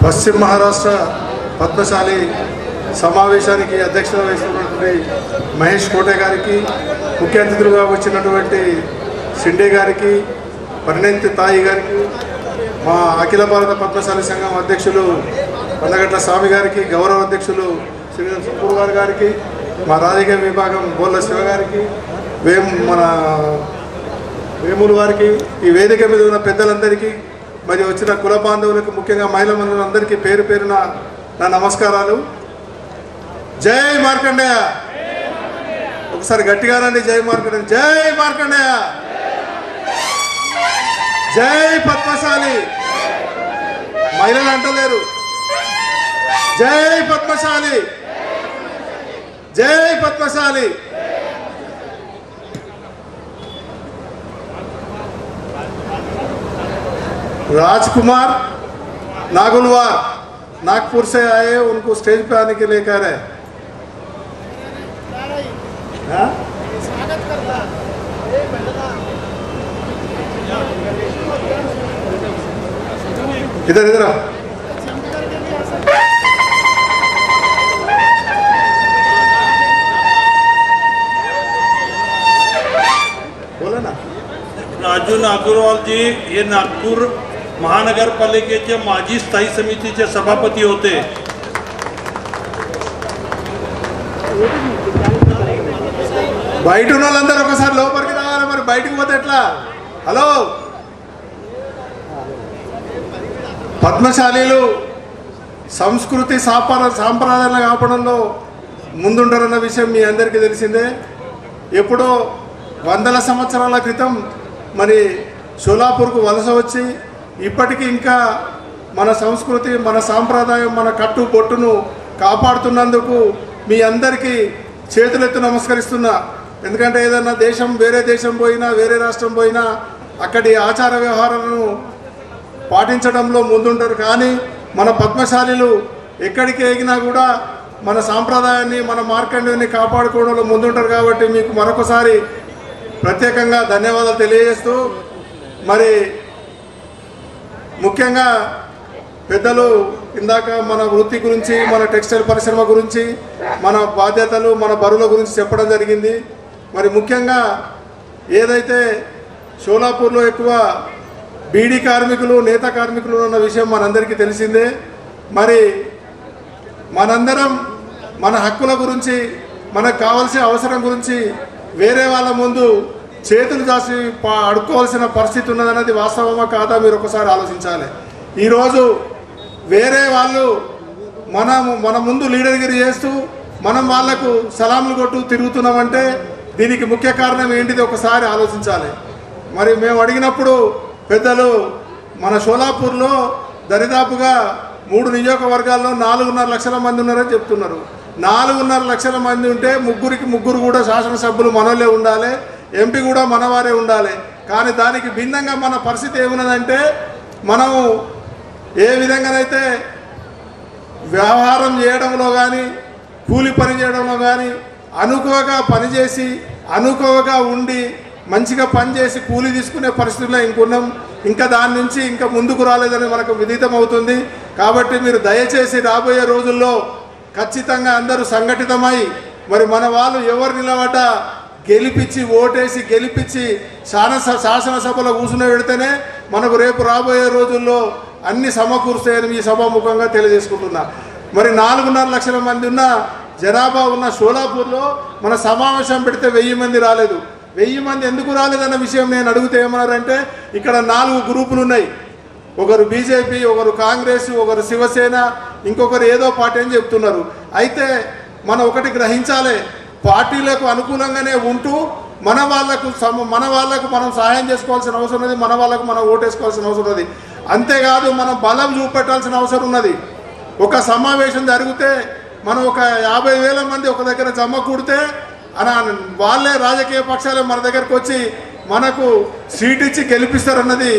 పశ్చిమ మహారాష్ట్ర పద్మశాలి సమావేశానికి అధ్యక్షత వహిస్తున్నటువంటి మహేష్ కోటే గారికి, ముఖ్య అతిథులుగా వచ్చినటువంటి షిండే గారికి, పరిణెత్తి తాయి గారికి, మా అఖిల భారత పద్మశాలి సంఘం అధ్యక్షులు పందగట్ల స్వామి గారికి, గౌరవ అధ్యక్షులు శ్రీధర్ సుపూర్ గారికి, మా రాజకీయ విభాగం బోళ్ళ శివ గారికి, మన వేములు వారికి, ఈ వేదిక మీద ఉన్న పెద్దలందరికీ, మరి వచ్చిన కుల బాంధవులకు, ముఖ్యంగా మహిళా మండలందరికీ పేరు పేరున నా నమస్కారాలు. జై మార్కండేయ. ఒకసారి గట్టిగా రండి. జై మార్కండేయ, జై మార్కండేయ, జై పద్మశాలి. మహిళలు అంటలేరు. జై పద్మశాలి, జై పద్మశాలి. राजकुमार नागुलवार नागपुर से आए, उनको स्टेज पे आने के लिए कह रहे हैं. इधर इधर आओ. बोला ना. राजू नागुरवाल जी हे नागपूर महानगरपालिकेचे माजी स्थायी समितीचे सभापती होते. బయట ఉన్న వాళ్ళందరూ ఒకసారి లోపలికి రావాలి. మరి బయటకు పోతే ఎట్లా? హలో, పద్మశాలీలు సంస్కృతి సాంప్రదాయాలను కాపాడంలో ముందుంటారన్న విషయం మీ అందరికీ తెలిసిందే. ఎప్పుడో వందల సంవత్సరాల క్రితం మరి షోలాపూర్కు వలస వచ్చి ఇప్పటికీ ఇంకా మన సంస్కృతి, మన సాంప్రదాయం, మన కట్టు బొట్టును కాపాడుతున్నందుకు మీ అందరికీ చేతులెత్తి నమస్కరిస్తున్నా. ఎందుకంటే ఏదన్నా దేశం, వేరే దేశం పోయినా, వేరే రాష్ట్రం పోయినా అక్కడి ఆచార వ్యవహారాలను పాటించడంలో ముందుంటారు. కానీ మన పద్మశాలీలు ఎక్కడికి ఎగినా కూడా మన సాంప్రదాయాన్ని, మన మార్కండేయుని కాపాడుకోవడంలో ముందుంటారు. కాబట్టి మీకు మరొకసారి ప్రత్యేకంగా ధన్యవాదాలు తెలియజేస్తూ, మరి ముఖ్యంగా పెద్దలు ఇందాక మన వృత్తి గురించి, మన టెక్స్టైల్ పరిశ్రమ గురించి, మన బాధ్యతలు, మన బరువుల గురించి చెప్పడం జరిగింది. మరి ముఖ్యంగా ఏదైతే షోలాపూర్లో ఎక్కువ బీడీ కార్మికులు, నేత కార్మికులు ఉన్న విషయం మనందరికీ తెలిసిందే. మరి మనందరం మన హక్కుల గురించి, మనకు కావాల్సిన అవసరం గురించి వేరే వాళ్ళ ముందు చేతులు దాచి అడుక్కోవాల్సిన పరిస్థితి ఉన్నదన్నది వాస్తవమా కాదా మీరు ఒకసారి ఆలోచించాలి. ఈరోజు వేరే వాళ్ళు మన ముందు లీడర్గిరి చేస్తూ మనం వాళ్లకు సలాంలు కొట్టు తిరుగుతున్నామంటే దీనికి ముఖ్య కారణం ఏంటిది ఒకసారి ఆలోచించాలి. మరి మేము అడిగినప్పుడు పెద్దలు మన షోలాపూర్లో దరిదాపుగా 3 నియోజకవర్గాల్లో 4.5 లక్షల మంది ఉన్నారని చెప్తున్నారు. 4.5 లక్షల మంది ఉంటే ముగ్గురు కూడా శాసనసభ్యులు మనోళ్ళే ఉండాలి, ఎంపీ కూడా మనవారే ఉండాలి. కానీ దానికి భిన్నంగా మన పరిస్థితి ఏమున్నదంటే, మనం ఏ విధంగానైతే వ్యవహారం చేయడంలో కానీ, కూలి పని చేయడంలో కానీ అనుకోగా పనిచేసి, అనుకోగా ఉండి, మంచిగా పనిచేసి కూలి తీసుకునే పరిస్థితుల్లో ఇంకున్నాం. ఇంకా దాని నుంచి ఇంకా ముందుకు రాలేదని మనకు విదితం అవుతుంది. కాబట్టి మీరు దయచేసి రాబోయే రోజుల్లో ఖచ్చితంగా అందరూ సంఘటితమై మరి మన వాళ్ళు ఎవరు నిలబడ్డా గెలిపించి, ఓటేసి గెలిపించి శాసనసభలో కూర్చుని పెడితేనే మనకు రేపు రాబోయే రోజుల్లో అన్ని సమకూరుస్తాయని ఈ సభాముఖంగా తెలియజేసుకుంటున్నా. మరి 4.5 లక్షల మంది ఉన్న జనాభా ఉన్న షోలాపూర్లో మన సమావేశం పెడితే 1000 మంది రాలేదు. 1000 మంది ఎందుకు రాలేదన్న విషయం నేను అడిగితే ఏమన్నారంటే, ఇక్కడ 4 గ్రూపులు ఉన్నాయి. ఒకరు బీజేపీ, ఒకరు కాంగ్రెస్, ఒకరు శివసేన, ఇంకొకరు ఏదో పార్టీ అని చెప్తున్నారు. అయితే మనం ఒకటి గ్రహించాలి, పార్టీలకు అనుకూలంగానే ఉంటూ మన వాళ్ళకు మనం సహాయం చేసుకోవాల్సిన అవసరం ఉన్నది, మన వాళ్ళకు మనం ఓటేసుకోవాల్సిన అవసరం ఉన్నది. అంతేకాదు మనం బలం చూపెట్టాల్సిన అవసరం ఉన్నది. ఒక సమావేశం జరిగితే మనం ఒక 50,000 మంది ఒక దగ్గర జమ కూడితే వాళ్ళే రాజకీయ పక్షాలే మన దగ్గరకు వచ్చి మనకు సీట్ ఇచ్చి గెలిపిస్తారన్నది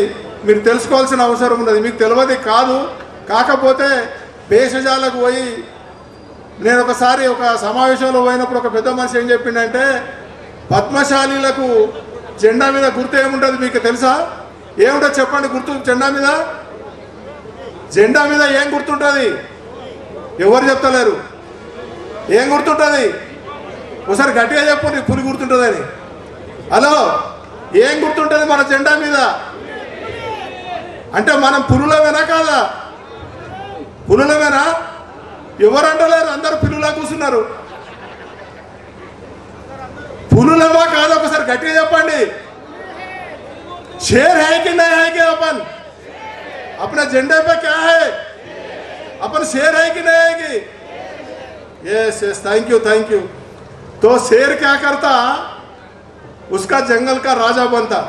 మీరు తెలుసుకోవాల్సిన అవసరం ఉన్నది. మీకు తెలియదు కాదు. కాకపోతే భేషజాలకు పోయి, నేను ఒకసారి ఒక సమావేశంలో పోయినప్పుడు ఒక పెద్ద మనిషి ఏం చెప్పిండంటే, పద్మశాలీలకు జెండా మీద గుర్తు ఏముంటుంది మీకు తెలుసా? ఏముంటుంది చెప్పండి గుర్తు జెండా మీద? జెండా మీద ఏం గుర్తుంటుంది? ఎవరు చెప్తలేరు. ఏం గుర్తుంటుంది? ఒకసారి గట్టిగా చెప్పండి, పులి గుర్తుంటుందని. హలో, ఏం గుర్తుంటుంది మన జెండా మీద? అంటే మనం పులులమేనా కాదా? పులులమేనా? ఎవరు అంటలేరు, అందరూ పిల్లులా కూర్చున్నారు. పులులమా కాదా? ఒకసారి గట్టిగా చెప్పండి. शेर है कि नहीं है कि अपन अपने झंडे पे क्या है? अपन शेर है कि नहीं है कि? Yes yes, thank you. तो शेर क्या करता? उसका जंगल का राजा बनता.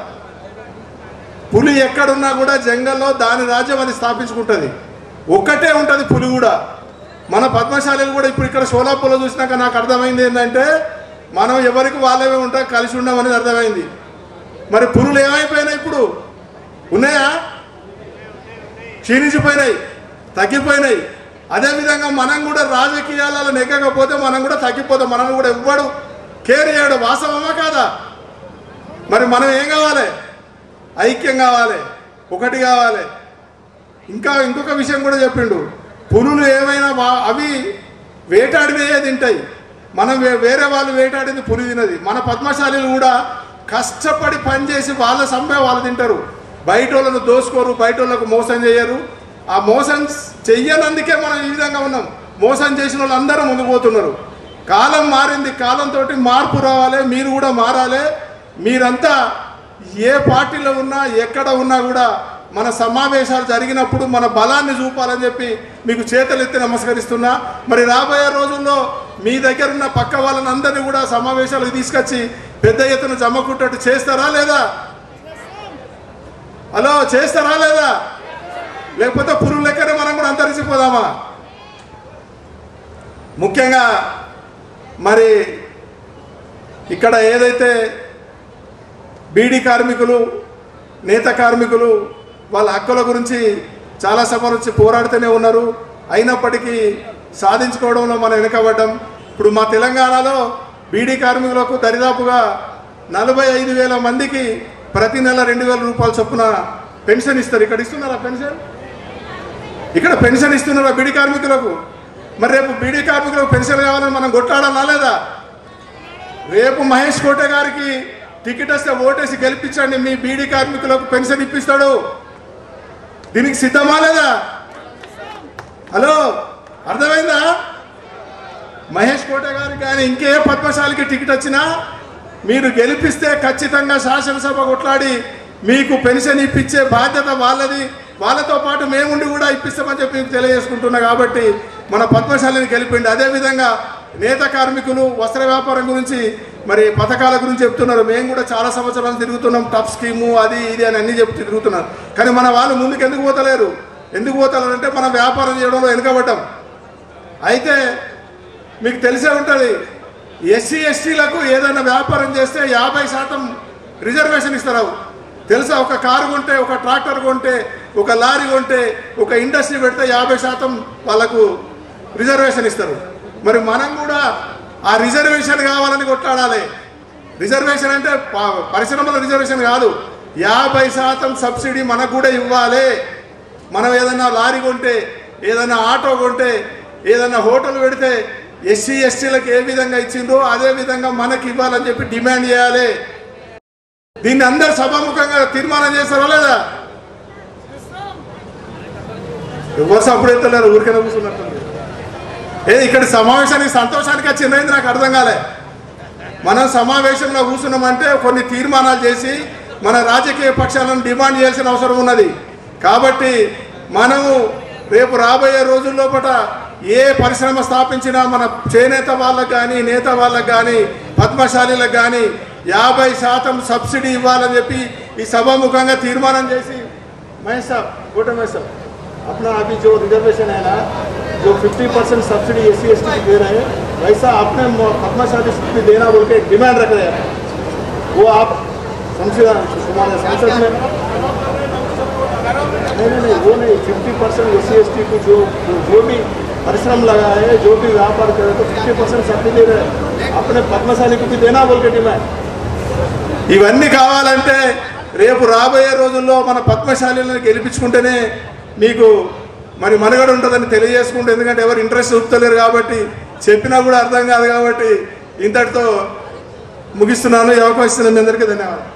పులి ఎక్కడున్నా కూడా జంగల్లో దాని రాజ్యం అది స్థాపించుకుంటుంది. ఒక్కటే ఉంటుంది పులి కూడా. మన పద్మశాలీలు కూడా ఇప్పుడు ఇక్కడ షోలాపూర్లో చూసినాక నాకు అర్థమైంది ఏంటంటే మనం ఎవరికి వాళ్ళమే ఉంటాం, కలిసి ఉండమనేది అర్థమైంది. మరి పులులు ఏమైపోయినాయి? ఇప్పుడు ఉన్నాయా? క్షీణించిపోయినాయి, తగ్గిపోయినాయి. అదేవిధంగా మనం కూడా రాజకీయాలలో నెగ్గకపోతే మనం కూడా తగ్గిపోతాం. మనల్ని కూడా ఎవ్వడు కేర్ చేయడు. వాస్తవమా కాదా? మరి మనం ఏం కావాలి? ఐక్యం కావాలి, ఒకటి కావాలి. ఇంకొక విషయం కూడా చెప్పిండు. పులులు ఏమైనా అవి వేటాడినయే తింటాయి. మనం వేరే వాళ్ళు వేటాడింది పులి తినది. మన పద్మశాలీలు కూడా కష్టపడి పనిచేసి వాళ్ళ సంపే వాళ్ళు తింటారు. బయట వాళ్ళను దోసుకోరు, బయట వాళ్ళకు మోసం చేయరు. ఆ మోసం చెయ్యనందుకే మనం ఈ విధంగా ఉన్నాం. మోసం చేసిన వాళ్ళు అందరూ ముందుకు పోతున్నారు. కాలం మారింది, కాలంతో మార్పు రావాలి. మీరు కూడా మారాలి. మీరంతా ఏ పార్టీలో ఉన్నా ఎక్కడ ఉన్నా కూడా మన సమావేశాలు జరిగినప్పుడు మన బలాన్ని చూపాలని చెప్పి మీకు చేతులు ఎత్తి నమస్కరిస్తున్నా. మరి రాబోయే రోజుల్లో మీ దగ్గర ఉన్న పక్క వాళ్ళని అందరినీ కూడా సమావేశాలకు తీసుకొచ్చి పెద్ద ఎత్తున జమ్మకుంటట్టు చేస్తారా లేదా? హలో, చేస్తారా లేదా? లేకపోతే పురుగు లెక్కనే మనం కూడా అంతరించిపోదామా? ముఖ్యంగా మరి ఇక్కడ ఏదైతే బీడీ కార్మికులు, నేత కార్మికులు వాళ్ళ హక్కుల గురించి చాలా సమయం నుంచి పోరాడుతూనే ఉన్నారు. అయినప్పటికీ సాధించుకోవడంలో మనం వెనుకబడ్డాం. ఇప్పుడు మా తెలంగాణలో బీడీ కార్మికులకు దరిదాపుగా 45,000 మందికి ప్రతి నెల 2,000 రూపాయల చొప్పున పెన్షన్ ఇస్తారు. ఇక్కడ ఇస్తున్నారా పెన్షన్? ఇక్కడ పెన్షన్ ఇస్తున్నారా బీడీ కార్మికులకు? మరి రేపు బీడీ కార్మికులకు పెన్షన్ కావాలని మనం కొట్లాడాలా లేదా? రేపు మహేష్ కోటే గారికి టికెట్ వస్తే ఓటేసి గెలిపించండి, మీ బీడీ కార్మికులకు పెన్షన్ ఇప్పిస్తాడు. దీనికి సిద్ధమా లేదా? హలో, అర్థమైందా? మహేష్ కోటే గారికి కానీ ఇంకే పద్మశాలికి టికెట్ వచ్చినా మీరు గెలిపిస్తే ఖచ్చితంగా శాసనసభ కొట్లాడి మీకు పెన్షన్ ఇప్పించే బాధ్యత వాళ్ళది. వాళ్ళతో పాటు మేముండి కూడా ఇప్పిస్తామని చెప్పి తెలియజేసుకుంటున్నా. కాబట్టి మన పద్మశాలిని గెలిపిండి. అదేవిధంగా నేత కార్మికులు వస్త్ర వ్యాపారం గురించి మరి పథకాల గురించి చెప్తున్నారు. మేము కూడా చాలా సంవత్సరాలు తిరుగుతున్నాం. టఫ్ స్కీము అది ఇది అని అన్నీ చెప్తూ తిరుగుతున్నారు. కానీ మన వాళ్ళు ముందుకు ఎందుకు పోతలేరు? ఎందుకు పోతలేరంటే మనం వ్యాపారం చేయడంలో వెనుకబడ్డాం. అయితే మీకు తెలిసే ఉంటుంది, ఎస్సీ ఎస్టీలకు ఏదైనా వ్యాపారం చేస్తే 50% రిజర్వేషన్ ఇస్తారు. తెలుసా? ఒక కారు కొంటే, ఒక ట్రాక్టర్ కొంటే, ఒక లారీ కొంటే, ఒక ఇండస్ట్రీ పెడితే 50% వాళ్ళకు రిజర్వేషన్ ఇస్తారు. మరి మనం కూడా ఆ రిజర్వేషన్ కావాలని కొట్లాడాలి. రిజర్వేషన్ అంటే పరిశ్రమల రిజర్వేషన్ కాదు, 50% సబ్సిడీ మనకు కూడా ఇవ్వాలి. మనం ఏదైనా లారీ కొంటే, ఏదైనా ఆటో కొంటే, ఏదైనా హోటల్ పెడితే ఎస్సీ ఎస్టీలకు ఏ విధంగా ఇచ్చిండ్రో అదే విధంగా మనకి ఇవ్వాలని చెప్పి డిమాండ్ చేయాలి. దీన్ని అందరు సభాముఖంగా తీర్మానం చేస్తారా లేదా? ఎవరు సపోర్ట్ ఎత్తలేరు, ఊరికైనా కూర్చున్నట్టుంది. ఇక్కడ సమావేశానికి సంతోషానికి వచ్చింది నాకు అర్థం కాలే. మనం సమావేశంలో కూర్చున్నామంటే కొన్ని తీర్మానాలు చేసి మన రాజకీయ పక్షాలను డిమాండ్ చేయాల్సిన అవసరం ఉన్నది. కాబట్టి మనము రేపు రాబోయే రోజుల్లోపట ఏ పరిశ్రమ స్థాపించినా మన చేనేత వాళ్ళకు కానీ నేత వాళ్ళకు కానీ పద్మశాలీలకు కానీ 50% సబ్సిడీ ఇవ్వాలని చెప్పి ఈ సభాముఖంగా తీర్మానం చేసి మహేష్ సాబ్ కోట మహేష్ సాబ్ अपना अभी जो रिजर्वेशन है ना, जो 50% सब्सिडी एससी एसटी की दे रहे हैं, वैसा अपने पद्मशाली भी देना बोल के डिमांड रख रहे हैं. वो आप हमारे संसद में नहीं वो नहीं 50% एससी एसटी को जो भी परिश्रम लगा है, जो भी व्यापार करे तो 50% सब्सिडी दे रहे हैं. अपने पद्मशाली को भी देना बोल के डिमांड. ఇవన్నీ కావాలంటే రేపు రాబోయే రోజుల్లో మన పద్మశాలీలను గెలిపించుకుంటేనే మీకు మరి మనుగడ ఉంటుందని తెలియజేసుకుంటూ, ఎందుకంటే ఎవరు ఇంట్రెస్ట్ చూపుతలేరు కాబట్టి, చెప్పినా కూడా అర్థం కాదు కాబట్టి ఇంతటితో ముగిస్తున్నాను. ఈ అవకాశం మీ అందరికీ ధన్యవాదాలు.